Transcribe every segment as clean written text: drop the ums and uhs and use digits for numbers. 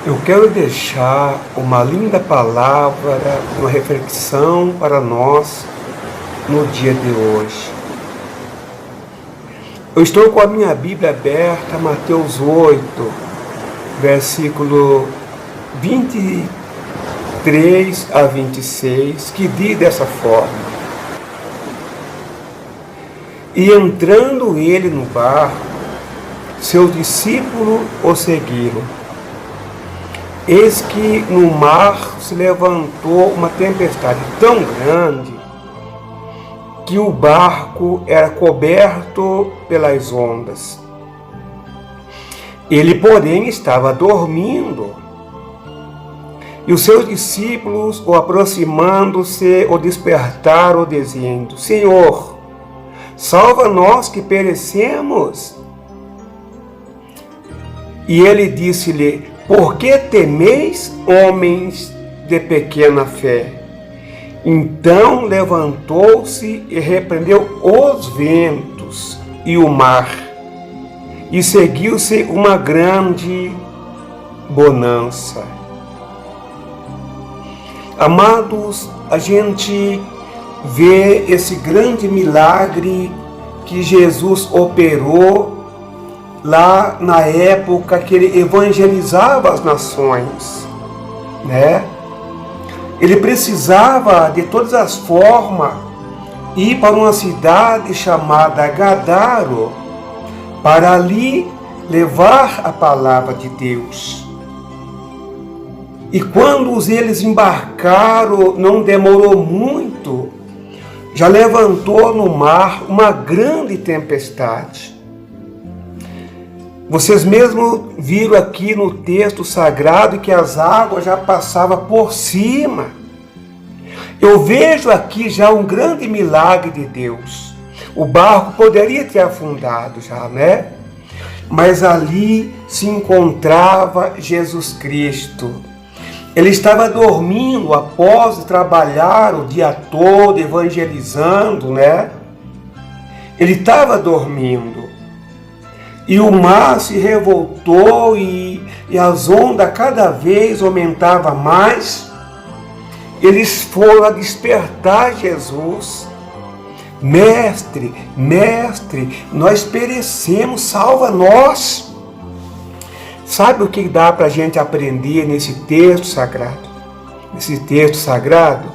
Eu quero deixar uma linda palavra, uma reflexão para nós no dia de hoje. Eu estou com a minha Bíblia aberta, Mateus 8, versículo 23 a 26, que diz dessa forma: E entrando ele no barco, seus discípulos o seguiram. Eis que no mar se levantou uma tempestade tão grande que o barco era coberto pelas ondas. Ele, porém, estava dormindo. E os seus discípulos, o aproximando-se, o despertaram, dizendo: Senhor, salva nós que perecemos. E ele disse-lhe: Por que temeis, homens de pequena fé? Então levantou-se e repreendeu os ventos e o mar, e seguiu-se uma grande bonança. Amados, a gente vê esse grande milagre que Jesus operou lá na época que ele evangelizava as nações, né? Ele precisava, de todas as formas, ir para uma cidade chamada Gadara, para ali levar a palavra de Deus. E quando eles embarcaram, não demorou muito, já levantou no mar uma grande tempestade. Vocês mesmos viram aqui no texto sagrado que as águas já passavam por cima. Eu vejo aqui já um grande milagre de Deus. O barco poderia ter afundado já, né? Mas ali se encontrava Jesus Cristo. Ele estava dormindo após trabalhar o dia todo evangelizando, né? Ele estava dormindo. E o mar se revoltou e as ondas cada vez aumentavam mais. Eles foram a despertar Jesus. Mestre, mestre, nós perecemos, salva nós. Sabe o que dá para a gente aprender nesse texto sagrado? Nesse texto sagrado?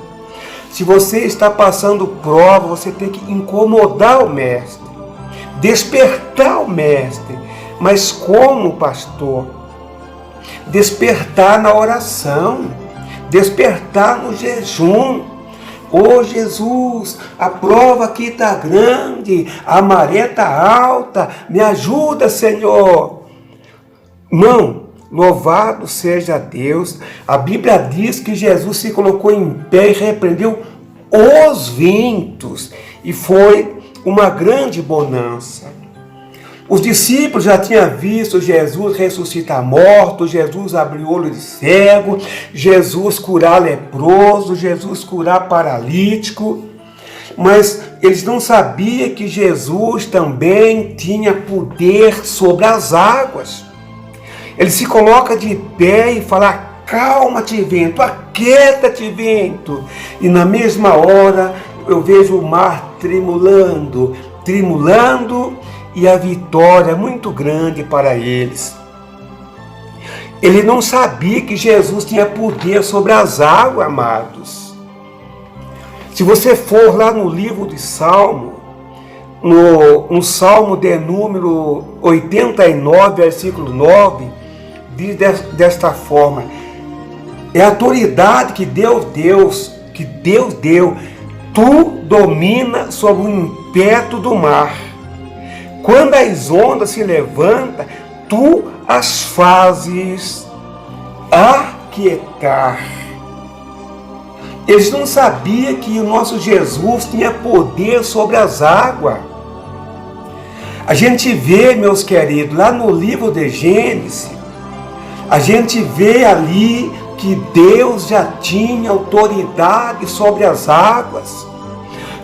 Se você está passando prova, você tem que incomodar o mestre. Despertar o mestre. Mas como, pastor? Despertar na oração. Despertar no jejum. Ô Jesus, a prova aqui está grande, a maré está alta, me ajuda, Senhor. Não, louvado seja Deus. A Bíblia diz que Jesus se colocou em pé e repreendeu os ventos. E foi uma grande bonança. Os discípulos já tinham visto Jesus ressuscitar mortos, Jesus abrir olho de cego, Jesus curar leproso, Jesus curar paralítico, mas eles não sabiam que Jesus também tinha poder sobre as águas. Ele se coloca de pé e fala: Calma-te, vento, aquieta-te, vento. E na mesma hora eu vejo o mar tremulando, e a vitória muito grande para eles. Ele não sabia que Jesus tinha poder sobre as águas, amados. Se você for lá no livro de Salmo, no Salmo de número 89, versículo 9, diz desta forma: é a autoridade que Deus deu, tu domina sobre o impeto do mar. Quando as ondas se levantam, tu as fazes aquietar. Eles não sabiam que o nosso Jesus tinha poder sobre as águas. A gente vê, meus queridos, lá no livro de Gênesis, a gente vê ali que Deus já tinha autoridade sobre as águas.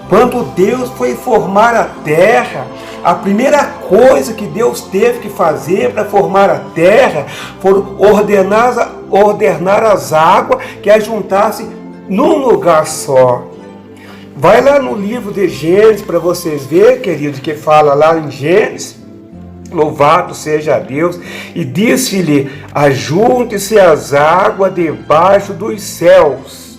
Quando Deus foi formar a terra, A primeira coisa que Deus teve que fazer para formar a terra foi ordenar as águas que as juntassem num lugar só. Vai lá no livro de Gênesis para vocês verem, querido, que fala lá em Gênesis. Louvado seja Deus. E disse-lhe: ajunte-se as águas debaixo dos céus,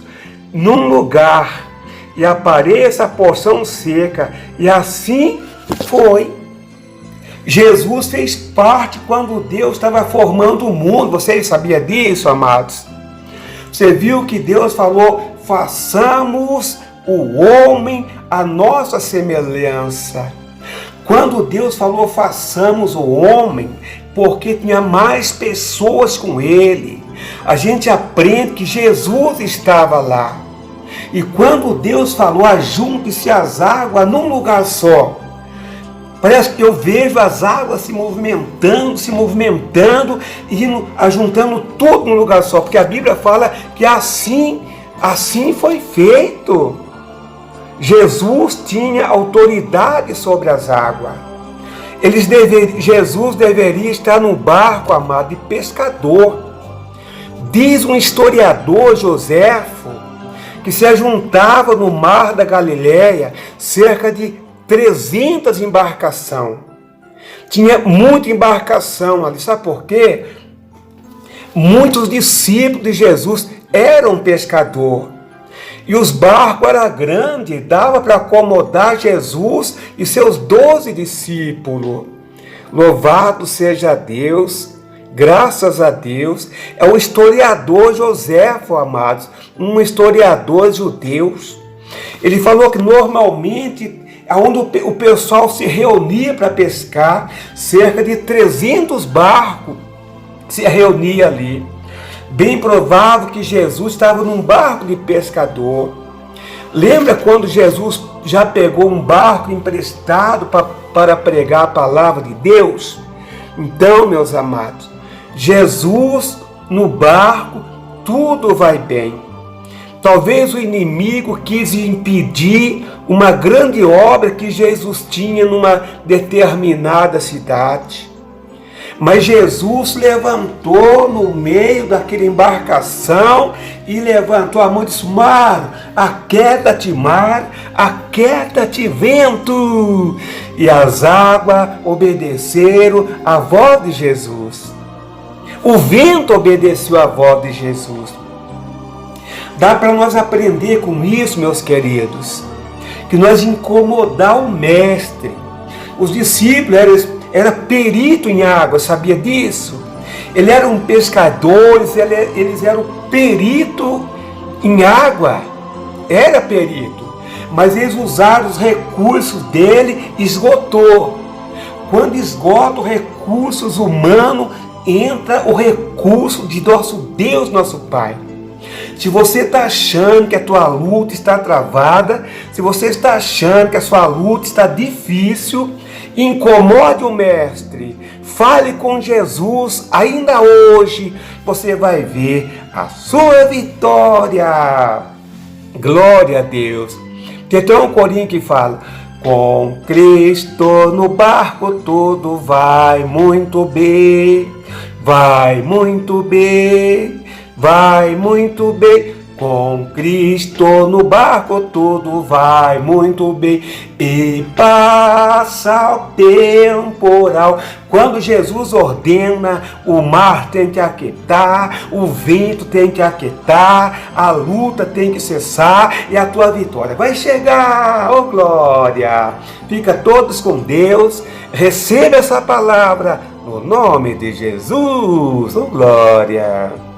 num lugar, e apareça a porção seca. E assim foi. Jesus fez parte quando Deus estava formando o mundo. Vocês sabiam disso, amados? Você viu que Deus falou: façamos o homem a nossa semelhança. Quando Deus falou façamos o homem, porque tinha mais pessoas com ele, a gente aprende que Jesus estava lá. E quando Deus falou ajunte-se as águas num lugar só, parece que eu vejo as águas se movimentando e ajuntando tudo num lugar só, porque a Bíblia fala que assim foi feito. Jesus tinha autoridade sobre as águas. Jesus deveria estar num barco, amado, de pescador. Diz um historiador, Joséfo, que se ajuntava no mar da Galileia cerca de 300 embarcações. Tinha muita embarcação ali. Sabe por quê? Muitos discípulos de Jesus eram pescadores. E os barcos eram grandes, dava para acomodar Jesus e seus 12 discípulos. Louvado seja Deus, graças a Deus. É o historiador Joséfo, amados, um historiador judeu. Ele falou que normalmente, onde o pessoal se reunia para pescar, cerca de 300 barcos se reuniam ali. Bem provável que Jesus estava num barco de pescador. Lembra quando Jesus já pegou um barco emprestado para pregar a palavra de Deus? Então, meus amados, Jesus no barco, tudo vai bem. Talvez o inimigo quis impedir uma grande obra que Jesus tinha numa determinada cidade. Mas Jesus levantou no meio daquela embarcação e levantou a mão e disse: mar, aquieta-te mar, aquieta-te vento. E as águas obedeceram à voz de Jesus. O vento obedeceu à voz de Jesus. Dá para nós aprender com isso, meus queridos, que nós incomodar o mestre. Os discípulos era perito em água, sabia disso? Eles eram pescadores, eles eram perito em água, era perito, mas eles usaram os recursos dele, esgotou. Quando esgota os recursos humanos, entra o recurso de nosso Deus, nosso Pai. Se você está achando que a tua luta está travada, se você está achando que a sua luta está difícil, incomode o mestre, fale com Jesus, ainda hoje você vai ver a sua vitória. Glória a Deus. Tem um corinho que fala: com Cristo no barco tudo vai muito bem, vai muito bem, vai muito bem. Com Cristo no barco tudo vai muito bem. E passa o temporal. Quando Jesus ordena, o mar tem que aquietar, o vento tem que aquietar, a luta tem que cessar e a tua vitória vai chegar. Oh glória! Fica todos com Deus. Receba essa palavra no nome de Jesus. Oh glória!